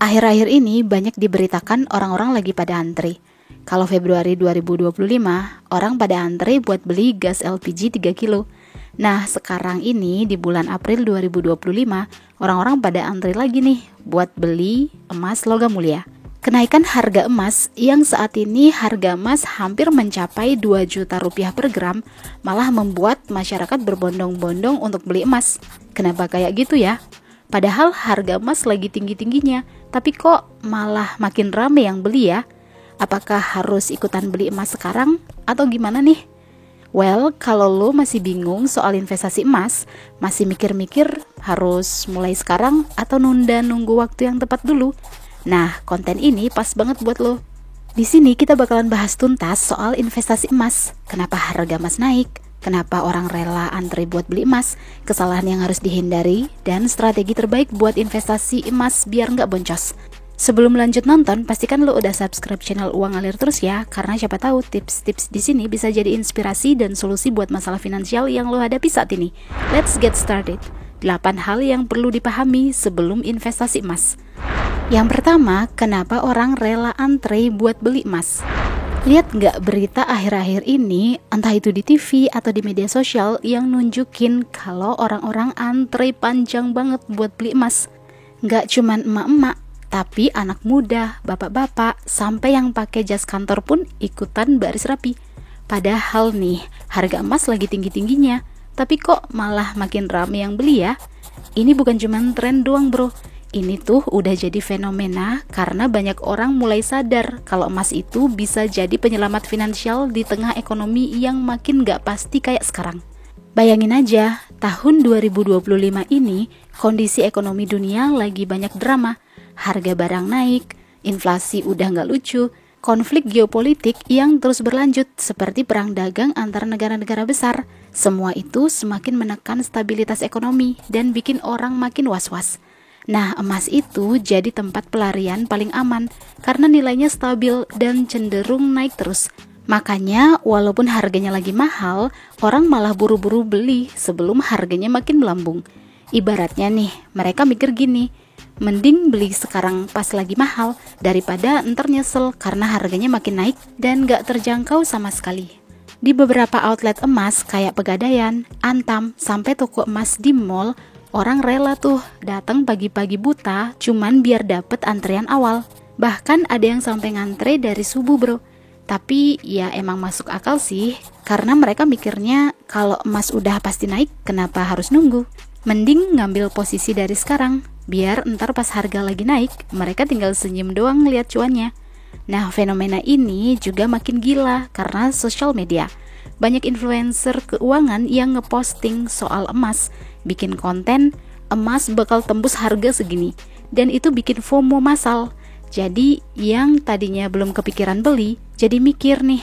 Akhir-akhir ini banyak diberitakan orang-orang lagi pada antri. Kalau Februari 2025, orang pada antri buat beli gas LPG 3 kilo. Nah, sekarang ini di bulan April 2025, orang-orang pada antri lagi nih buat beli emas logam mulia. Kenaikan harga emas yang saat ini harga emas hampir mencapai 2 juta rupiah per gram malah membuat masyarakat berbondong-bondong untuk beli emas. Kenapa kayak gitu ya? Padahal harga emas lagi tinggi-tingginya, tapi kok malah makin rame yang beli ya? Apakah harus ikutan beli emas sekarang atau gimana nih? Well, kalau lo masih bingung soal investasi emas, masih mikir-mikir harus mulai sekarang atau nunggu waktu yang tepat dulu, nah, konten ini pas banget buat lo. Di sini kita bakalan bahas tuntas soal investasi emas. Kenapa harga emas naik? Kenapa orang rela antri buat beli emas? Kesalahan yang harus dihindari dan strategi terbaik buat investasi emas biar nggak boncos. Sebelum lanjut nonton, pastikan lo udah subscribe channel Uang Ngalir terus ya, karena siapa tahu tips-tips di sini bisa jadi inspirasi dan solusi buat masalah finansial yang lo hadapi saat ini. Let's get started. 8 hal yang perlu dipahami sebelum investasi emas. Yang pertama, kenapa orang rela antri buat beli emas? Lihat nggak berita akhir-akhir ini, entah itu di TV atau di media sosial yang nunjukin kalau orang-orang antri panjang banget buat beli emas. Nggak cuman emak-emak, tapi anak muda, bapak-bapak, sampai yang pakai jas kantor pun ikutan baris rapi. Padahal nih, harga emas lagi tinggi-tingginya, tapi kok malah makin rame yang beli ya? Ini bukan cuman tren doang bro. Ini tuh udah jadi fenomena karena banyak orang mulai sadar kalau emas itu bisa jadi penyelamat finansial di tengah ekonomi yang makin gak pasti kayak sekarang. Bayangin aja, tahun 2025 ini kondisi ekonomi dunia lagi banyak drama. Harga barang naik, inflasi udah gak lucu, konflik geopolitik yang terus berlanjut seperti perang dagang antar negara-negara besar. Semua itu semakin menekan stabilitas ekonomi dan bikin orang makin was-was. Nah, emas itu jadi tempat pelarian paling aman karena nilainya stabil dan cenderung naik terus. Makanya, walaupun harganya lagi mahal, orang malah buru-buru beli sebelum harganya makin melambung. Ibaratnya nih, mereka mikir gini, mending beli sekarang pas lagi mahal daripada ntar nyesel karena harganya makin naik dan gak terjangkau sama sekali. Di beberapa outlet emas kayak Pegadaian, Antam, sampai toko emas di mall, orang rela tuh datang pagi-pagi buta cuman biar dapet antrian awal. Bahkan ada yang sampai ngantre dari subuh bro. Tapi ya emang masuk akal sih, karena mereka mikirnya kalau emas udah pasti naik, kenapa harus nunggu? Mending ngambil posisi dari sekarang, biar ntar pas harga lagi naik, mereka tinggal senyum doang lihat cuannya. Nah, fenomena ini juga makin gila karena sosial media. Banyak influencer keuangan yang ngeposting soal emas, bikin konten, emas bakal tembus harga segini, dan itu bikin FOMO massal. Jadi yang tadinya belum kepikiran beli, jadi mikir nih,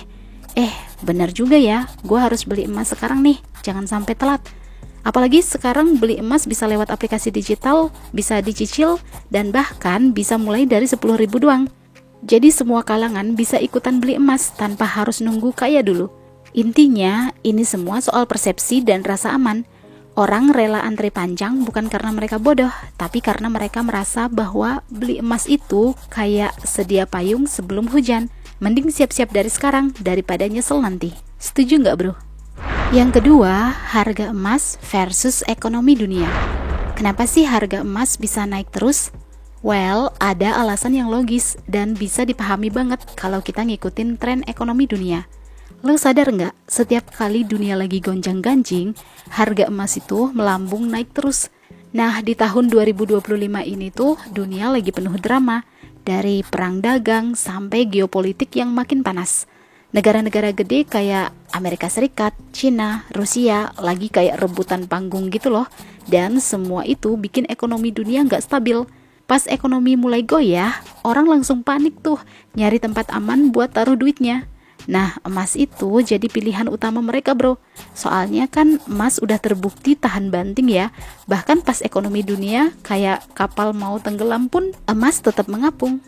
bener juga ya, gue harus beli emas sekarang nih, jangan sampai telat. Apalagi sekarang beli emas bisa lewat aplikasi digital, bisa dicicil, dan bahkan bisa mulai dari 10.000 doang. Jadi semua kalangan bisa ikutan beli emas tanpa harus nunggu kaya dulu. Intinya, ini semua soal persepsi dan rasa aman. Orang rela antri panjang bukan karena mereka bodoh, tapi karena mereka merasa bahwa beli emas itu kayak sedia payung sebelum hujan. Mending siap-siap dari sekarang daripada nyesel nanti. Setuju nggak bro? Yang kedua, harga emas versus ekonomi dunia. Kenapa sih harga emas bisa naik terus? Well, ada alasan yang logis dan bisa dipahami banget kalau kita ngikutin tren ekonomi dunia. Lo sadar nggak, setiap kali dunia lagi gonjang-ganjing, harga emas itu melambung naik terus. Nah, di tahun 2025 ini tuh dunia lagi penuh drama, dari perang dagang sampai geopolitik yang makin panas. Negara-negara gede kayak Amerika Serikat, Cina, Rusia lagi kayak rebutan panggung gitu loh. Dan semua itu bikin ekonomi dunia nggak stabil. Pas ekonomi mulai goyah, orang langsung panik tuh, nyari tempat aman buat taruh duitnya. Nah, emas itu jadi pilihan utama mereka bro. Soalnya kan emas udah terbukti tahan banting ya. Bahkan pas ekonomi dunia kayak kapal mau tenggelam pun emas tetap mengapung.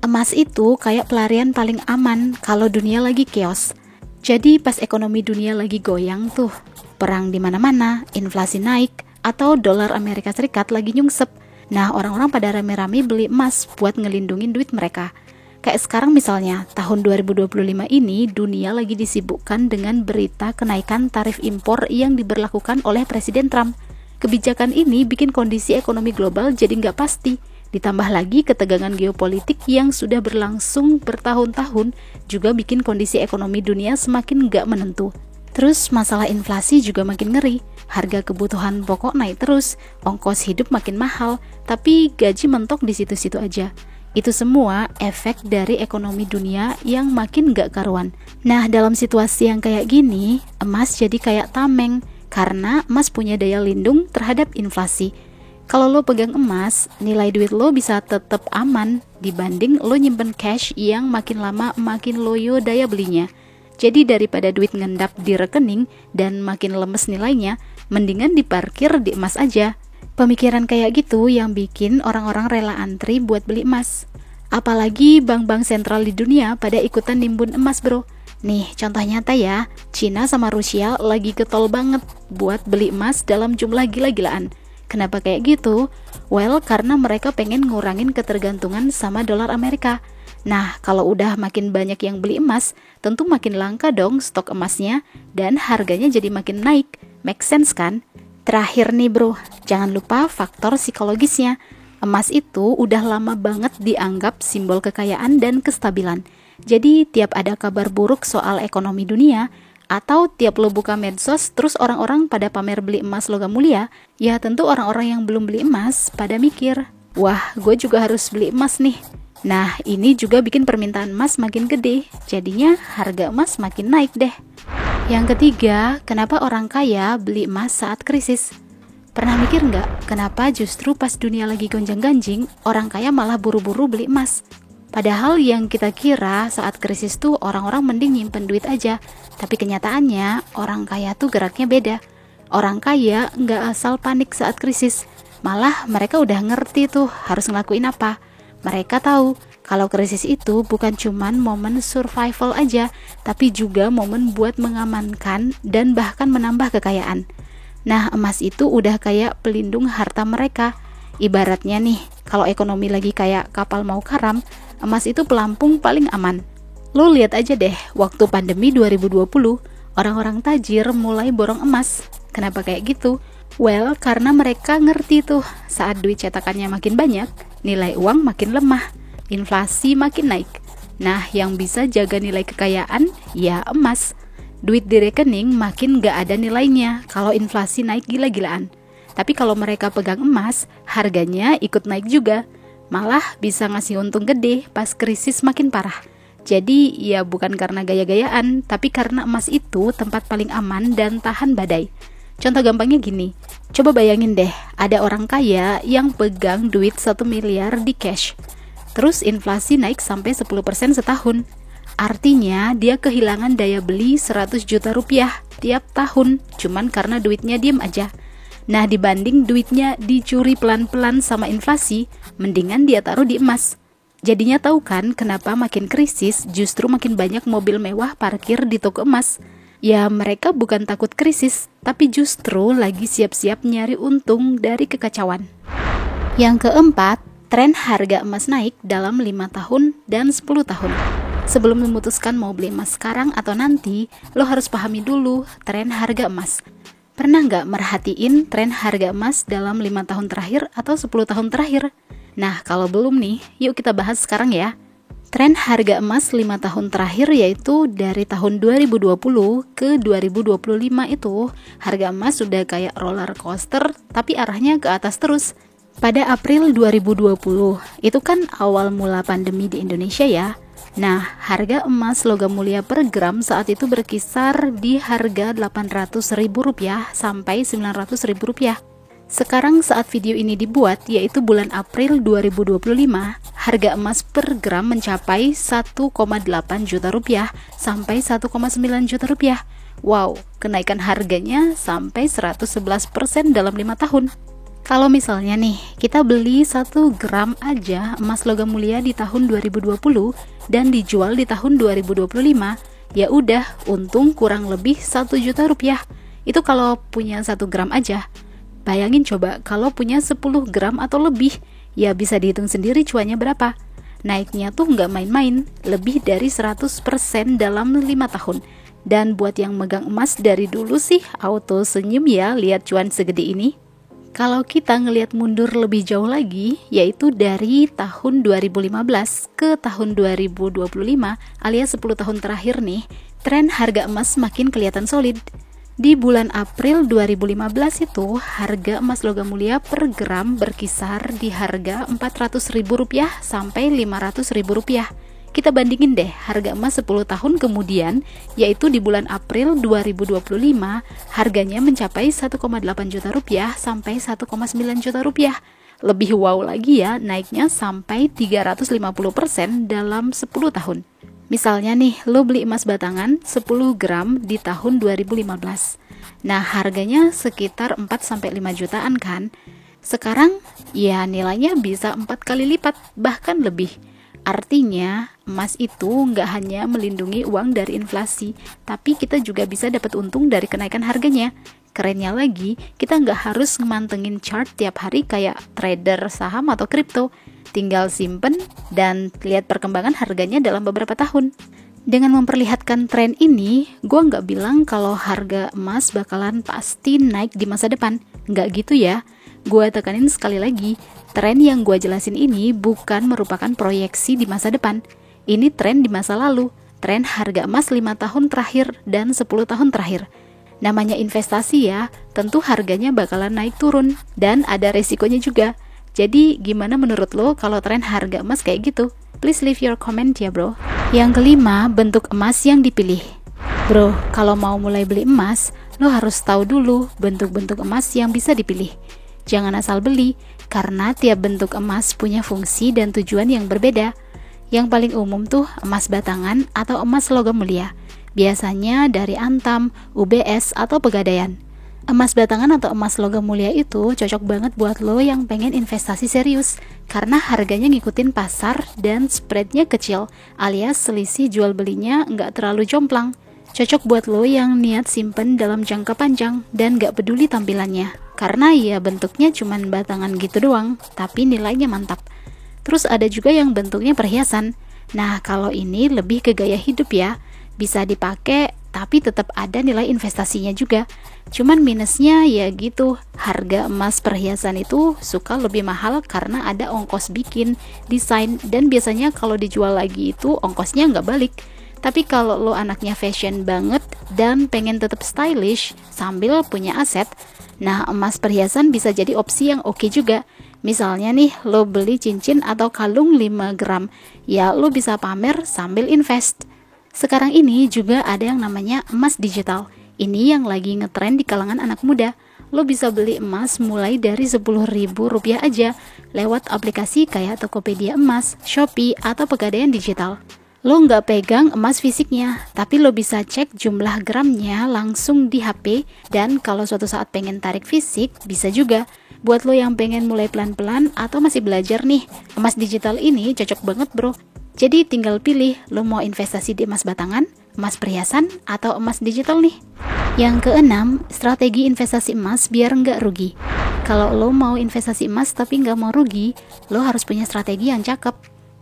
Emas itu kayak pelarian paling aman kalau dunia lagi chaos. Jadi pas ekonomi dunia lagi goyang tuh, perang di mana-mana, inflasi naik, atau dolar Amerika Serikat lagi nyungsep. Nah, orang-orang pada rame-rame beli emas buat ngelindungin duit mereka. Kayak sekarang misalnya, tahun 2025 ini dunia lagi disibukkan dengan berita kenaikan tarif impor yang diberlakukan oleh Presiden Trump. Kebijakan ini bikin kondisi ekonomi global jadi nggak pasti. Ditambah lagi ketegangan geopolitik yang sudah berlangsung bertahun-tahun juga bikin kondisi ekonomi dunia semakin nggak menentu. Terus masalah inflasi juga makin ngeri. Harga kebutuhan pokok naik terus, ongkos hidup makin mahal, tapi gaji mentok di situ-situ aja. Itu semua efek dari ekonomi dunia yang makin gak karuan. Nah, dalam situasi yang kayak gini, emas jadi kayak tameng, karena emas punya daya lindung terhadap inflasi. Kalau lo pegang emas, nilai duit lo bisa tetap aman dibanding lo nyimpen cash yang makin lama makin loyo daya belinya. Jadi daripada duit ngendap di rekening dan makin lemes nilainya, mendingan diparkir di emas aja. Pemikiran kayak gitu yang bikin orang-orang rela antri buat beli emas. Apalagi bank-bank sentral di dunia pada ikutan nimbun emas, bro. Nih, contoh nyata ya, Cina sama Rusia lagi getol banget buat beli emas dalam jumlah gila-gilaan. Kenapa kayak gitu? Well, karena mereka pengen ngurangin ketergantungan sama dolar Amerika. Nah, kalau udah makin banyak yang beli emas, tentu makin langka dong stok emasnya dan harganya jadi makin naik. Make sense kan? Terakhir nih bro, jangan lupa faktor psikologisnya. Emas itu udah lama banget dianggap simbol kekayaan dan kestabilan. Jadi tiap ada kabar buruk soal ekonomi dunia, atau tiap lo buka medsos terus orang-orang pada pamer beli emas logam mulia, ya tentu orang-orang yang belum beli emas pada mikir, wah gue juga harus beli emas nih. Nah, ini juga bikin permintaan emas makin gede, jadinya harga emas makin naik deh. Yang ketiga, kenapa orang kaya beli emas saat krisis? Pernah mikir nggak, kenapa justru pas dunia lagi gonjang-ganjing, orang kaya malah buru-buru beli emas? Padahal yang kita kira saat krisis tuh orang-orang mending nyimpen duit aja, tapi kenyataannya orang kaya tuh geraknya beda. Orang kaya nggak asal panik saat krisis, malah mereka udah ngerti tuh harus ngelakuin apa. Mereka tahu kalau krisis itu bukan cuman momen survival aja, tapi juga momen buat mengamankan dan bahkan menambah kekayaan. Nah, emas itu udah kayak pelindung harta mereka. Ibaratnya nih, kalau ekonomi lagi kayak kapal mau karam, emas itu pelampung paling aman. Lo lihat aja deh, waktu pandemi 2020, orang-orang tajir mulai borong emas. Kenapa kayak gitu? Well, karena mereka ngerti tuh, saat duit cetakannya makin banyak, nilai uang makin lemah, inflasi makin naik. Nah, yang bisa jaga nilai kekayaan, ya emas. Duit di rekening makin gak ada nilainya kalau inflasi naik gila-gilaan. Tapi kalau mereka pegang emas, harganya ikut naik juga. Malah bisa ngasih untung gede pas krisis makin parah. Jadi, ya bukan karena gaya-gayaan, tapi karena emas itu tempat paling aman dan tahan badai. Contoh gampangnya gini, coba bayangin deh, ada orang kaya yang pegang duit 1 miliar di cash. Terus inflasi naik sampai 10% setahun. Artinya dia kehilangan daya beli 100 juta rupiah tiap tahun, cuman karena duitnya diem aja. Nah, dibanding duitnya dicuri pelan-pelan sama inflasi, mendingan dia taruh di emas. Jadinya tahu kan kenapa makin krisis justru makin banyak mobil mewah parkir di toko emas. Ya mereka bukan takut krisis, tapi justru lagi siap-siap nyari untung dari kekacauan. Yang keempat, tren harga emas naik dalam 5 tahun dan 10 tahun. Sebelum memutuskan mau beli emas sekarang atau nanti, lo harus pahami dulu tren harga emas. Pernah nggak merhatiin tren harga emas dalam 5 tahun terakhir atau 10 tahun terakhir? Nah, kalau belum nih, yuk kita bahas sekarang ya. Tren harga emas 5 tahun terakhir yaitu dari tahun 2020 ke 2025 itu harga emas sudah kayak roller coaster tapi arahnya ke atas terus. Pada April 2020, itu kan awal mula pandemi di Indonesia ya. Nah, harga emas logam mulia per gram saat itu berkisar di harga Rp800.000 sampai Rp900.000. Sekarang saat video ini dibuat, yaitu bulan April 2025, harga emas per gram mencapai 1,8 juta rupiah sampai 1,9 juta rupiah. Wow, kenaikan harganya sampai 111% dalam 5 tahun. Kalau misalnya nih, kita beli 1 gram aja emas logam mulia di tahun 2020 dan dijual di tahun 2025, ya udah untung kurang lebih 1 juta rupiah. Itu kalau punya 1 gram aja. Bayangin coba kalau punya 10 gram atau lebih, ya bisa dihitung sendiri cuannya berapa. Naiknya tuh nggak main-main, lebih dari 100% dalam 5 tahun. Dan buat yang megang emas dari dulu sih auto senyum ya lihat cuan segede ini. Kalau kita ngelihat mundur lebih jauh lagi, yaitu dari tahun 2015 ke tahun 2025 alias 10 tahun terakhir nih, tren harga emas makin kelihatan solid. Di bulan April 2015 itu, harga emas logam mulia per gram berkisar di harga Rp400.000 sampai Rp500.000. Kita bandingin deh harga emas 10 tahun kemudian, yaitu di bulan April 2025, harganya mencapai Rp1,8 juta sampai Rp1,9 juta. Lebih wow lagi ya, naiknya sampai 350% dalam 10 tahun. Misalnya nih, lo beli emas batangan 10 gram di tahun 2015. Nah, harganya sekitar 4-5 jutaan kan? Sekarang, ya nilainya bisa 4 kali lipat, bahkan lebih. Artinya, emas itu nggak hanya melindungi uang dari inflasi, tapi kita juga bisa dapat untung dari kenaikan harganya. Kerennya lagi, kita nggak harus mantengin chart tiap hari kayak trader saham atau kripto. Tinggal simpen dan lihat perkembangan harganya dalam beberapa tahun. Dengan memperlihatkan tren ini, gue nggak bilang kalau harga emas bakalan pasti naik di masa depan. Nggak gitu ya. Gue tekanin sekali lagi, tren yang gue jelasin ini bukan merupakan proyeksi di masa depan. Ini tren di masa lalu, tren harga emas 5 tahun terakhir dan 10 tahun terakhir. Namanya investasi ya, tentu harganya bakalan naik turun, dan ada resikonya juga. Jadi gimana menurut lo kalau tren harga emas kayak gitu? Please leave your comment ya bro. Yang kelima, bentuk emas yang dipilih. Bro, kalau mau mulai beli emas, lo harus tahu dulu bentuk-bentuk emas yang bisa dipilih. Jangan asal beli, karena tiap bentuk emas punya fungsi dan tujuan yang berbeda. Yang paling umum tuh emas batangan atau emas logam mulia. Biasanya dari Antam, UBS, atau Pegadaian. Emas batangan atau emas logam mulia itu cocok banget buat lo yang pengen investasi serius, karena harganya ngikutin pasar dan spreadnya kecil, alias selisih jual belinya nggak terlalu jomplang. Cocok buat lo yang niat simpen dalam jangka panjang dan nggak peduli tampilannya, karena ya bentuknya cuman batangan gitu doang, tapi nilainya mantap. Terus ada juga yang bentuknya perhiasan. Nah, kalau ini lebih ke gaya hidup ya, bisa dipakai tapi tetap ada nilai investasinya juga. Cuman minusnya ya gitu, harga emas perhiasan itu suka lebih mahal karena ada ongkos bikin, desain, dan biasanya kalau dijual lagi itu ongkosnya nggak balik. Tapi kalau lo anaknya fashion banget dan pengen tetap stylish sambil punya aset, nah emas perhiasan bisa jadi opsi yang oke juga. Misalnya nih, lo beli cincin atau kalung 5 gram, ya lo bisa pamer sambil invest. Sekarang ini juga ada yang namanya emas digital. Ini yang lagi ngetren di kalangan anak muda. Lo bisa beli emas mulai dari Rp10.000 aja lewat aplikasi kayak Tokopedia Emas, Shopee, atau Pegadaian Digital. Lo nggak pegang emas fisiknya, tapi lo bisa cek jumlah gramnya langsung di HP, dan kalau suatu saat pengen tarik fisik, bisa juga. Buat lo yang pengen mulai pelan-pelan atau masih belajar nih, emas digital ini cocok banget bro. Jadi tinggal pilih lo mau investasi di emas batangan, emas perhiasan, atau emas digital nih. Yang keenam, strategi investasi emas biar nggak rugi. Kalau lo mau investasi emas tapi nggak mau rugi, lo harus punya strategi yang cakep.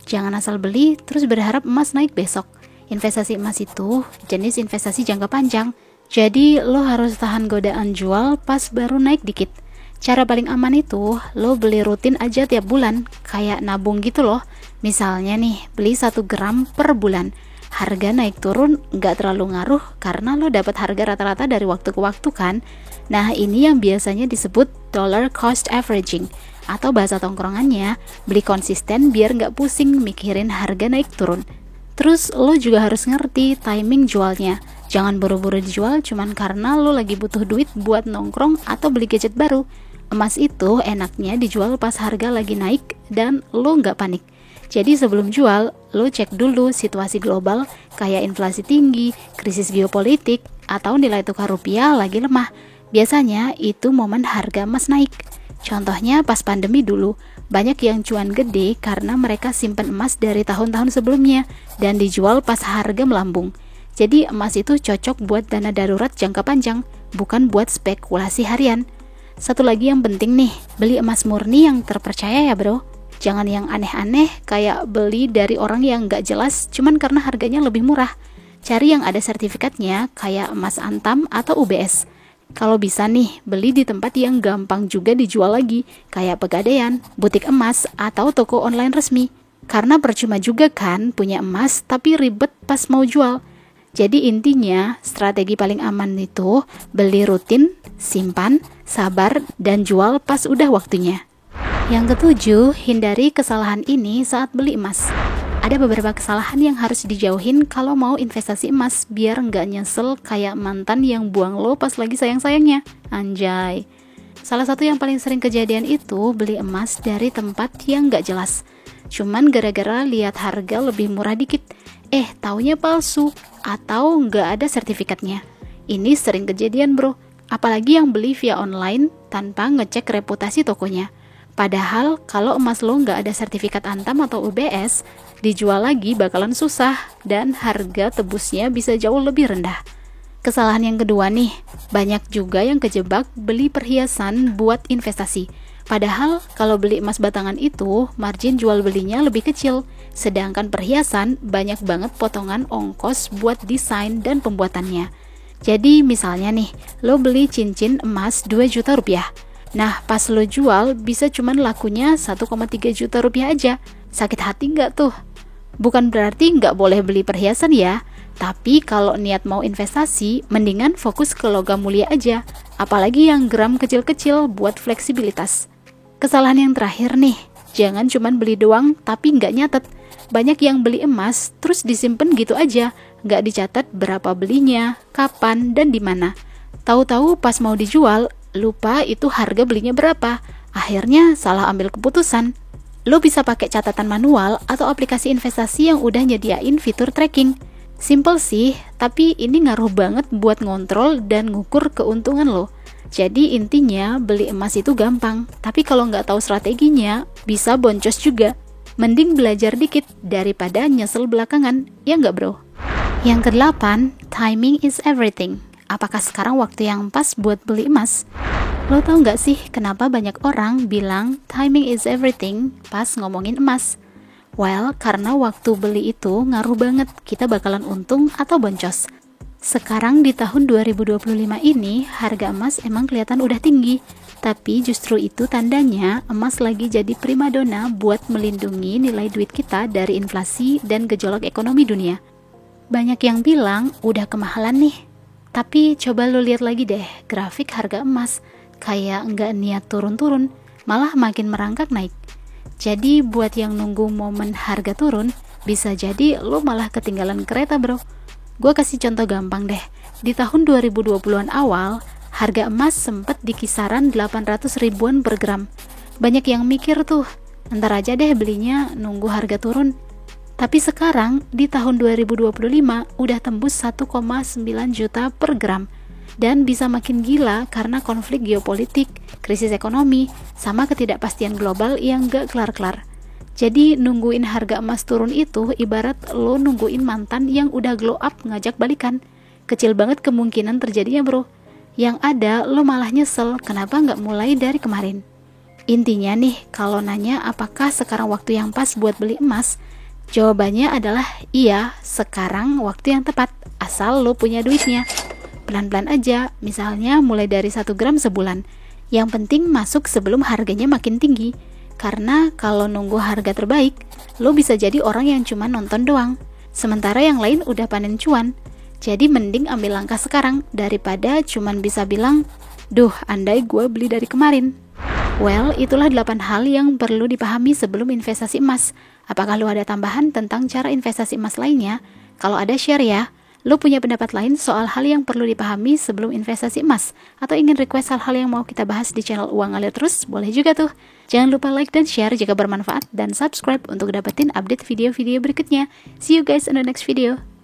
Jangan asal beli terus berharap emas naik besok. Investasi emas itu jenis investasi jangka panjang. Jadi lo harus tahan godaan jual pas baru naik dikit. Cara paling aman itu lo beli rutin aja tiap bulan, kayak nabung gitu loh. Misalnya nih, beli 1 gram per bulan. Harga naik turun nggak terlalu ngaruh karena lo dapat harga rata-rata dari waktu ke waktu kan. Nah, ini yang biasanya disebut dollar cost averaging, atau bahasa tongkrongannya, beli konsisten biar nggak pusing mikirin harga naik turun. Terus lo juga harus ngerti timing jualnya. Jangan buru-buru dijual cuman karena lo lagi butuh duit buat nongkrong atau beli gadget baru. Emas itu enaknya dijual pas harga lagi naik dan lo nggak panik. Jadi sebelum jual, lo cek dulu situasi global kayak inflasi tinggi, krisis geopolitik, atau nilai tukar rupiah lagi lemah. Biasanya itu momen harga emas naik. Contohnya pas pandemi dulu, banyak yang cuan gede karena mereka simpen emas dari tahun-tahun sebelumnya dan dijual pas harga melambung. Jadi emas itu cocok buat dana darurat jangka panjang, bukan buat spekulasi harian. Satu lagi yang penting nih, beli emas murni yang terpercaya ya bro. Jangan yang aneh-aneh kayak beli dari orang yang gak jelas cuman karena harganya lebih murah. Cari yang ada sertifikatnya kayak emas Antam atau UBS. Kalau bisa nih, beli di tempat yang gampang juga dijual lagi, kayak Pegadaian, butik emas, atau toko online resmi. Karena percuma juga kan punya emas tapi ribet pas mau jual. Jadi intinya, strategi paling aman itu beli rutin, simpan, sabar, dan jual pas udah waktunya. Yang ketujuh, hindari kesalahan ini saat beli emas. Ada beberapa kesalahan yang harus dijauhin kalau mau investasi emas biar nggak nyesel kayak mantan yang buang lo pas lagi sayang-sayangnya. Anjay. Salah satu yang paling sering kejadian itu beli emas dari tempat yang nggak jelas. Cuman gara-gara lihat harga lebih murah dikit, taunya palsu atau nggak ada sertifikatnya. Ini sering kejadian bro, apalagi yang beli via online tanpa ngecek reputasi tokonya. Padahal kalau emas lo nggak ada sertifikat Antam atau UBS, dijual lagi bakalan susah dan harga tebusnya bisa jauh lebih rendah. Kesalahan yang kedua nih, banyak juga yang kejebak beli perhiasan buat investasi. Padahal kalau beli emas batangan itu, margin jual belinya lebih kecil, sedangkan perhiasan banyak banget potongan ongkos buat desain dan pembuatannya. Jadi misalnya nih, lo beli cincin emas 2 juta rupiah. Nah, pas lo jual bisa cuman lakunya 1,3 juta rupiah aja. Sakit hati nggak tuh? Bukan berarti nggak boleh beli perhiasan ya, tapi kalau niat mau investasi, mendingan fokus ke logam mulia aja. Apalagi yang gram kecil-kecil buat fleksibilitas. Kesalahan yang terakhir nih, jangan cuman beli doang tapi nggak nyatet. Banyak yang beli emas terus disimpan gitu aja, nggak dicatat berapa belinya, kapan, dan di mana. Tahu-tahu pas mau dijual, lupa itu harga belinya berapa. Akhirnya salah ambil keputusan. Lo bisa pakai catatan manual atau aplikasi investasi yang udah nyediain fitur tracking. Simple sih, tapi ini ngaruh banget buat ngontrol dan ngukur keuntungan lo. Jadi intinya beli emas itu gampang, tapi kalau nggak tahu strateginya, bisa boncos juga. Mending belajar dikit daripada nyesel belakangan, ya nggak bro? Yang kedelapan, timing is everything. Apakah sekarang waktu yang pas buat beli emas? Lo tau gak sih kenapa banyak orang bilang timing is everything pas ngomongin emas? Well, karena waktu beli itu ngaruh banget kita bakalan untung atau boncos. Sekarang di tahun 2025 ini, harga emas emang kelihatan udah tinggi. Tapi justru itu tandanya emas lagi jadi primadona buat melindungi nilai duit kita dari inflasi dan gejolak ekonomi dunia. Banyak yang bilang udah kemahalan nih. Tapi coba lo lihat lagi deh grafik harga emas, kayak nggak niat turun-turun, malah makin merangkak naik. Jadi buat yang nunggu momen harga turun, bisa jadi lo malah ketinggalan kereta bro. Gue kasih contoh gampang deh, di tahun 2020-an awal, harga emas sempet di kisaran 800 ribuan per gram. Banyak yang mikir tuh, ntar aja deh belinya nunggu harga turun. Tapi sekarang di tahun 2025 udah tembus 1,9 juta per gram dan bisa makin gila karena konflik geopolitik, krisis ekonomi, sama ketidakpastian global yang gak kelar-kelar. Jadi nungguin harga emas turun itu ibarat lo nungguin mantan yang udah glow up ngajak balikan. Kecil banget kemungkinan terjadinya bro. Yang ada lo malah nyesel kenapa gak mulai dari kemarin. Intinya nih, kalau nanya apakah sekarang waktu yang pas buat beli emas, jawabannya adalah iya, sekarang waktu yang tepat, asal lo punya duitnya. Pelan-pelan aja, misalnya mulai dari 1 gram sebulan. Yang penting masuk sebelum harganya makin tinggi. Karena kalau nunggu harga terbaik, lo bisa jadi orang yang cuma nonton doang. Sementara yang lain udah panen cuan. Jadi mending ambil langkah sekarang, daripada cuman bisa bilang, duh andai gue beli dari kemarin. Well, itulah 8 hal yang perlu dipahami sebelum investasi emas. Apakah lo ada tambahan tentang cara investasi emas lainnya? Kalau ada, share ya. Lo punya pendapat lain soal hal yang perlu dipahami sebelum investasi emas? Atau ingin request hal-hal yang mau kita bahas di channel Uang Ngalir Terus? Boleh juga tuh. Jangan lupa like dan share jika bermanfaat, dan subscribe untuk dapetin update video-video berikutnya. See you guys in the next video.